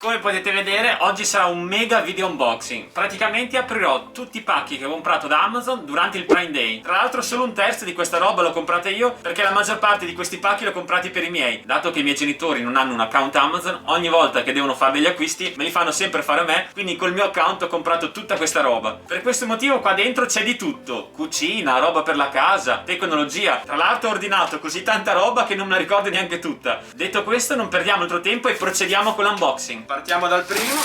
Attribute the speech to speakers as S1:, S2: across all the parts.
S1: Come potete vedere, oggi sarà un mega video unboxing. Praticamente aprirò tutti i pacchi che ho comprato da Amazon durante il Prime Day. Tra l'altro solo un terzo di questa roba l'ho comprata io, perché la maggior parte di questi pacchi li ho comprati per i miei. Dato che i miei genitori non hanno un account Amazon, ogni volta che devono fare degli acquisti me li fanno sempre fare a me, quindi col mio account ho comprato tutta questa roba. Per questo motivo qua dentro c'è di tutto: cucina, roba per la casa, tecnologia. Tra l'altro ho ordinato così tanta roba che non me la ricordo neanche tutta. Detto questo, non perdiamo altro tempo e procediamo con l'unboxing. Partiamo dal primo.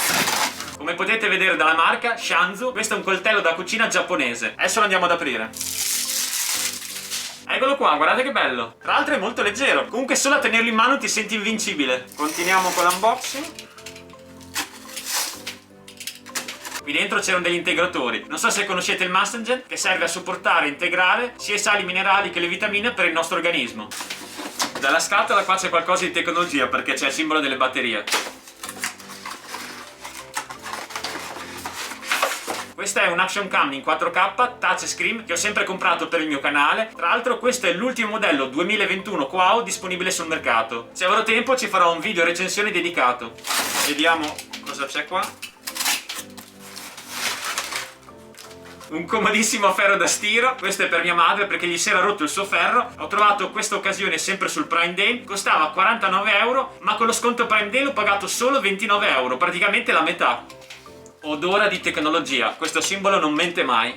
S1: Come potete vedere dalla marca Shanzu, questo è un coltello da cucina giapponese. Adesso lo andiamo ad aprire. Eccolo qua, guardate che bello. Tra l'altro è molto leggero. Comunque solo a tenerlo in mano ti senti invincibile. Continuiamo con l'unboxing. Qui dentro c'erano degli integratori. Non so se conoscete il Mastogen, che serve a supportare e integrare sia i sali minerali che le vitamine per il nostro organismo. Dalla scatola qua c'è qualcosa di tecnologia, perché c'è il simbolo delle batterie. Questa è un Action Cam in 4K touchscreen che ho sempre comprato per il mio canale. Tra l'altro questo è l'ultimo modello 2021 Quao disponibile sul mercato. Se avrò tempo ci farò un video recensione dedicato. Vediamo cosa c'è qua. Un comodissimo ferro da stiro. Questo è per mia madre perché gli si era rotto il suo ferro. Ho trovato questa occasione sempre sul Prime Day. Costava 49 euro, ma con lo sconto Prime Day l'ho pagato solo 29 euro, praticamente la metà. Odora di tecnologia, questo simbolo non mente mai.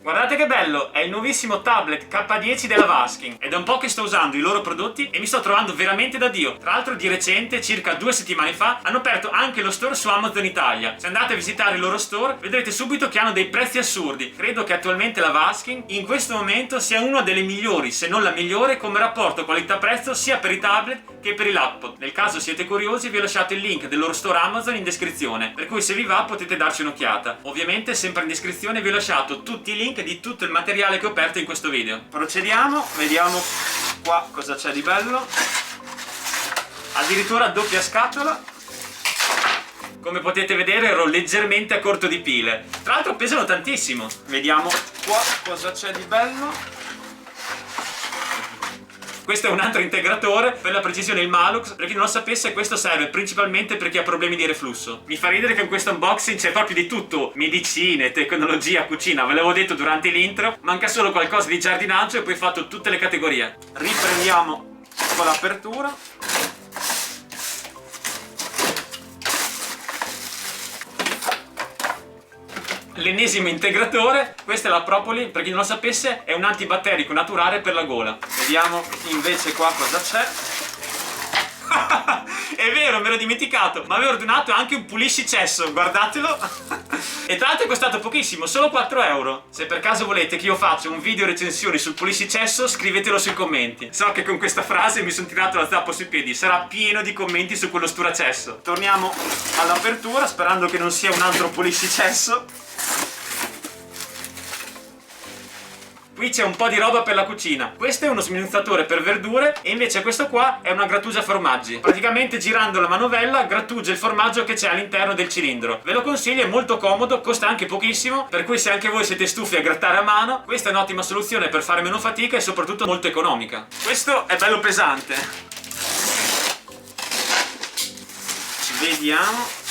S1: Guardate che bello, è il nuovissimo tablet K10 della Vasking. È da un po' che sto usando i loro prodotti e mi sto trovando veramente da Dio. Tra l'altro di recente, circa 2 settimane fa, hanno aperto anche lo store su Amazon Italia. Se andate a visitare il loro store vedrete subito che hanno dei prezzi assurdi. Credo che attualmente la Vasking in questo momento sia una delle migliori, se non la migliore, come rapporto qualità-prezzo sia per i tablet che per i laptop. Nel caso siete curiosi vi ho lasciato il link del loro store Amazon in descrizione, per cui se vi va potete darci un'occhiata. Ovviamente sempre in descrizione vi ho lasciato tutti i link di tutto il materiale che ho aperto in questo video. Procediamo, vediamo qua cosa c'è di bello. Addirittura doppia scatola. Come potete vedere ero leggermente a corto di pile. Tra l'altro pesano tantissimo. Vediamo qua cosa c'è di bello. Questo è un altro integratore, per la precisione il Malux. Per chi non lo sapesse, questo serve principalmente per chi ha problemi di reflusso. Mi fa ridere che in questo unboxing c'è proprio di tutto: medicine, tecnologia, cucina. Ve l'avevo detto durante l'intro. Manca solo qualcosa di giardinaggio e poi ho fatto tutte le categorie. Riprendiamo con l'apertura. L'ennesimo integratore. Questa è la Propoli, per chi non lo sapesse è un antibatterico naturale per la gola. Vediamo invece qua cosa c'è. È vero, me l'ho dimenticato, ma avevo ordinato anche un puliscicesso, guardatelo. E tra l'altro è costato pochissimo, solo 4 euro. Se per caso volete che io faccia un video recensione sul puliscicesso, scrivetelo sui commenti. So che con questa frase mi sono tirato la zappa sui piedi, sarà pieno di commenti su quello sturacesso. Torniamo all'apertura, sperando che non sia un altro puliscicesso. Qui c'è un po' di roba per la cucina. Questo è uno sminuzzatore per verdure e invece questo qua è una grattugia formaggi. Praticamente girando la manovella grattugia il formaggio che c'è all'interno del cilindro. Ve lo consiglio, è molto comodo, costa anche pochissimo, per cui se anche voi siete stufi a grattare a mano, questa è un'ottima soluzione per fare meno fatica e soprattutto molto economica. Questo è bello pesante. Vediamo.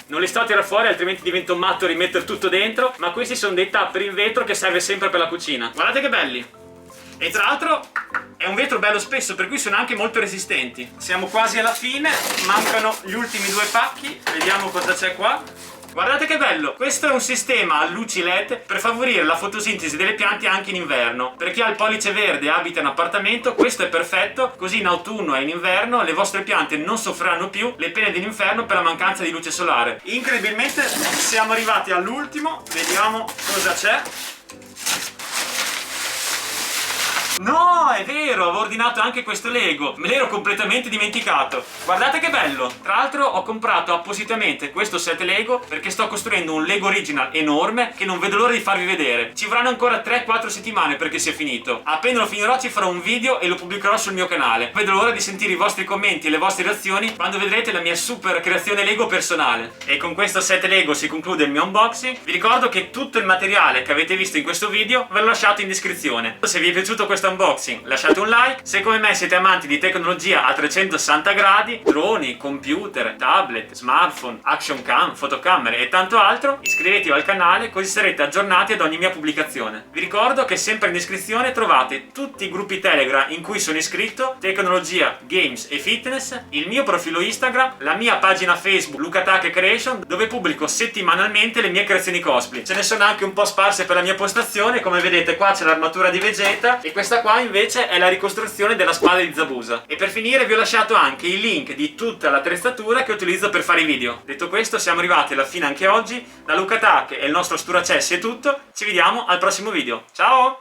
S1: Non li sto a tirare fuori, altrimenti divento matto a rimettere tutto dentro. Ma questi sono dei tapper in vetro che serve sempre per la cucina. Guardate che belli. E tra l'altro è un vetro bello spesso, per cui sono anche molto resistenti. Siamo quasi alla fine, mancano gli ultimi 2 pacchi. Vediamo cosa c'è qua. Guardate che bello! Questo è un sistema a luci LED per favorire la fotosintesi delle piante anche in inverno. Per chi ha il pollice verde e abita in appartamento, questo è perfetto, così in autunno e in inverno le vostre piante non soffriranno più le pene dell'inferno per la mancanza di luce solare. Incredibilmente siamo arrivati all'ultimo, vediamo cosa c'è. No, è vero, avevo ordinato anche questo Lego, me l'ero completamente dimenticato. Guardate che bello. Tra l'altro ho comprato appositamente questo set Lego perché sto costruendo un Lego Original enorme che non vedo l'ora di farvi vedere. Ci vorranno ancora 3-4 settimane perché sia finito. Appena lo finirò ci farò un video e lo pubblicherò sul mio canale. Vedo l'ora di sentire i vostri commenti e le vostre reazioni quando vedrete la mia super creazione Lego personale. E con questo set Lego si conclude il mio unboxing. Vi ricordo che tutto il materiale che avete visto in questo video ve l'ho lasciato in descrizione. Se vi è piaciuto questo unboxing lasciate un like. Se come me siete amanti di tecnologia a 360 gradi, droni, computer, tablet, smartphone, action cam, fotocamere e tanto altro, iscrivetevi al canale così sarete aggiornati ad ogni mia pubblicazione. Vi ricordo che sempre in descrizione trovate tutti i gruppi Telegram in cui sono iscritto, tecnologia, games e fitness, il mio profilo Instagram, la mia pagina Facebook Luca Take Creation, dove pubblico settimanalmente le mie creazioni cosplay. Ce ne sono anche un po' sparse per la mia postazione, come vedete qua c'è l'armatura di Vegeta e questa qua invece è la ricostruzione della spada di Zabuza. E per finire vi ho lasciato anche i link di tutta l'attrezzatura che utilizzo per fare i video. Detto questo, siamo arrivati alla fine anche oggi. Da Luca Take e il nostro Sturacessi è tutto, ci vediamo al prossimo video. Ciao!